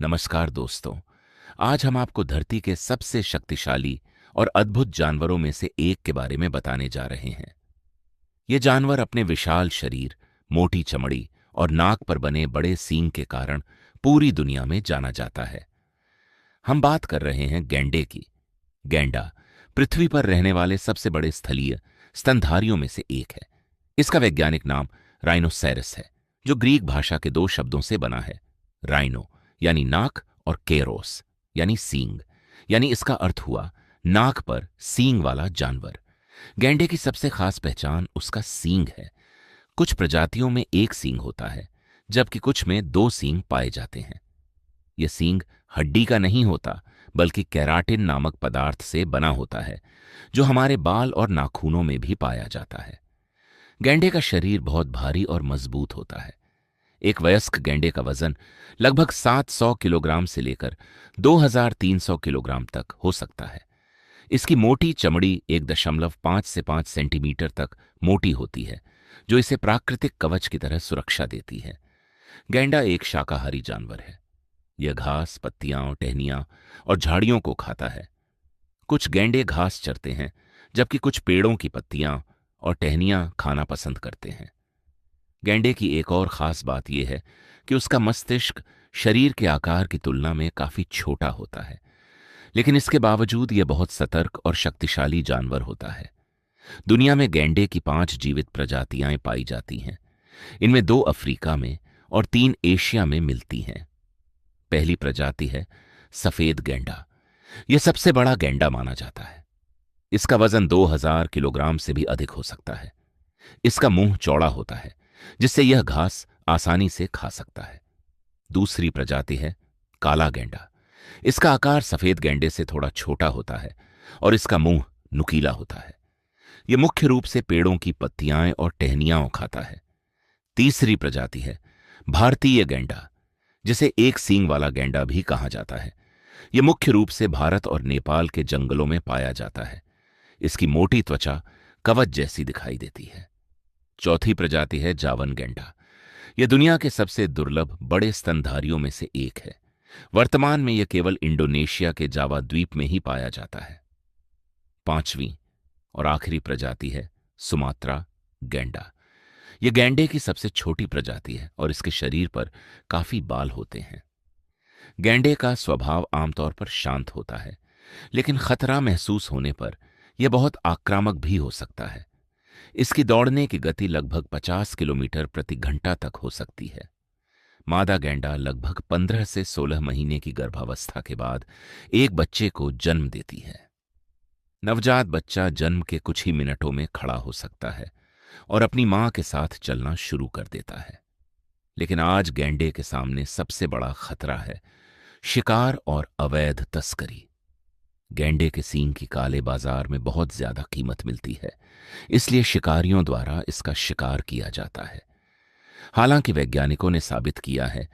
नमस्कार दोस्तों। आज हम आपको धरती के सबसे शक्तिशाली और अद्भुत जानवरों में से एक के बारे में बताने जा रहे हैं। ये जानवर अपने विशाल शरीर, मोटी चमड़ी और नाक पर बने बड़े सींग के कारण पूरी दुनिया में जाना जाता है। हम बात कर रहे हैं गैंडे की। गैंडा पृथ्वी पर रहने वाले सबसे बड़े स्थलीय स्तनधारियों में से एक है। इसका वैज्ञानिक नाम राइनोसेरस है, जो ग्रीक भाषा के दो शब्दों से बना है। राइनो यानी नाक और केरोस यानी सींग, यानी इसका अर्थ हुआ नाक पर सींग वाला जानवर। गैंडे की सबसे खास पहचान उसका सींग है। कुछ प्रजातियों में एक सींग होता है, जबकि कुछ में दो सींग पाए जाते हैं। यह सींग हड्डी का नहीं होता, बल्कि केराटिन नामक पदार्थ से बना होता है, जो हमारे बाल और नाखूनों में भी पाया जाता है। गैंडे का शरीर बहुत भारी और मजबूत होता है। एक वयस्क गैंडे का वजन लगभग 700 किलोग्राम से लेकर 2300 किलोग्राम तक हो सकता है। इसकी मोटी चमड़ी 1.5 से 5 सेंटीमीटर तक मोटी होती है, जो इसे प्राकृतिक कवच की तरह सुरक्षा देती है। गैंडा एक शाकाहारी जानवर है। यह घास, पत्तियां, टहनियां और झाड़ियों को खाता है। कुछ गैंडे घास चरते हैं, जबकि कुछ पेड़ों की पत्तियां और टहनियां खाना पसंद करते हैं। गैंडे की एक और खास बात यह है कि उसका मस्तिष्क शरीर के आकार की तुलना में काफी छोटा होता है, लेकिन इसके बावजूद यह बहुत सतर्क और शक्तिशाली जानवर होता है। दुनिया में गैंडे की 5 जीवित प्रजातियां पाई जाती हैं। इनमें 2 अफ्रीका में और 3 एशिया में मिलती हैं। पहली प्रजाति है सफेद गैंडा। यह सबसे बड़ा गैंडा माना जाता है। इसका वजन 2000 किलोग्राम से भी अधिक हो सकता है। इसका मुंह चौड़ा होता है, जिससे यह घास आसानी से खा सकता है। दूसरी प्रजाति है काला गैंडा। इसका आकार सफेद गैंडे से थोड़ा छोटा होता है और इसका मुंह नुकीला होता है। यह मुख्य रूप से पेड़ों की पत्तियां और टहनियां खाता है। तीसरी प्रजाति है भारतीय गैंडा, जिसे एक सींग वाला गैंडा भी कहा जाता है। यह मुख्य रूप से भारत और नेपाल के जंगलों में पाया जाता है। इसकी मोटी त्वचा कवच जैसी दिखाई देती है। चौथी प्रजाति है जावन गैंडा। यह दुनिया के सबसे दुर्लभ बड़े स्तनधारियों में से एक है। वर्तमान में यह केवल इंडोनेशिया के जावा द्वीप में ही पाया जाता है। पांचवीं और आखिरी प्रजाति है सुमात्रा गैंडा। यह गैंडे की सबसे छोटी प्रजाति है और इसके शरीर पर काफी बाल होते हैं। गैंडे का स्वभाव आमतौर पर शांत होता है, लेकिन खतरा महसूस होने पर यह बहुत आक्रामक भी हो सकता है। इसकी दौड़ने की गति लगभग 50 किलोमीटर प्रति घंटा तक हो सकती है। मादा गैंडा लगभग 15 से 16 महीने की गर्भावस्था के बाद एक बच्चे को जन्म देती है। नवजात बच्चा जन्म के कुछ ही मिनटों में खड़ा हो सकता है और अपनी मां के साथ चलना शुरू कर देता है। लेकिन आज गैंडे के सामने सबसे बड़ा खतरा है शिकार और अवैध तस्करी। गैंडे के सींग की काले बाजार में बहुत ज्यादा कीमत मिलती है, इसलिए शिकारियों द्वारा इसका शिकार किया जाता है। हालांकि वैज्ञानिकों ने साबित किया है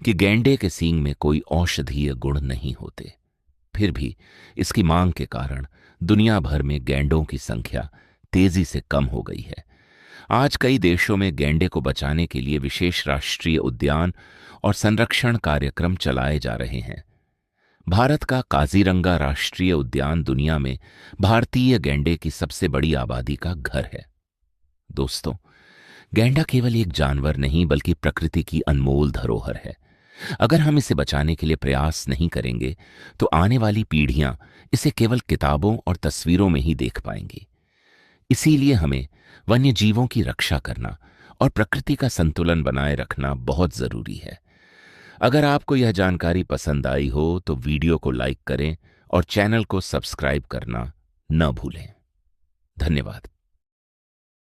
कि गैंडे के सींग में कोई औषधीय गुण नहीं होते, फिर भी इसकी मांग के कारण दुनिया भर में गैंडों की संख्या तेजी से कम हो गई है। आज कई देशों में गैंडे को बचाने के लिए विशेष राष्ट्रीय उद्यान और संरक्षण कार्यक्रम चलाए जा रहे हैं। भारत का काजीरंगा राष्ट्रीय उद्यान दुनिया में भारतीय गैंडे की सबसे बड़ी आबादी का घर है। दोस्तों, गैंडा केवल एक जानवर नहीं, बल्कि प्रकृति की अनमोल धरोहर है। अगर हम इसे बचाने के लिए प्रयास नहीं करेंगे, तो आने वाली पीढ़ियां इसे केवल किताबों और तस्वीरों में ही देख पाएंगी। इसीलिए हमें वन्य जीवों की रक्षा करना और प्रकृति का संतुलन बनाए रखना बहुत जरूरी है। अगर आपको यह जानकारी पसंद आई हो तो वीडियो को लाइक करें और चैनल को सब्सक्राइब करना न भूलें। धन्यवाद।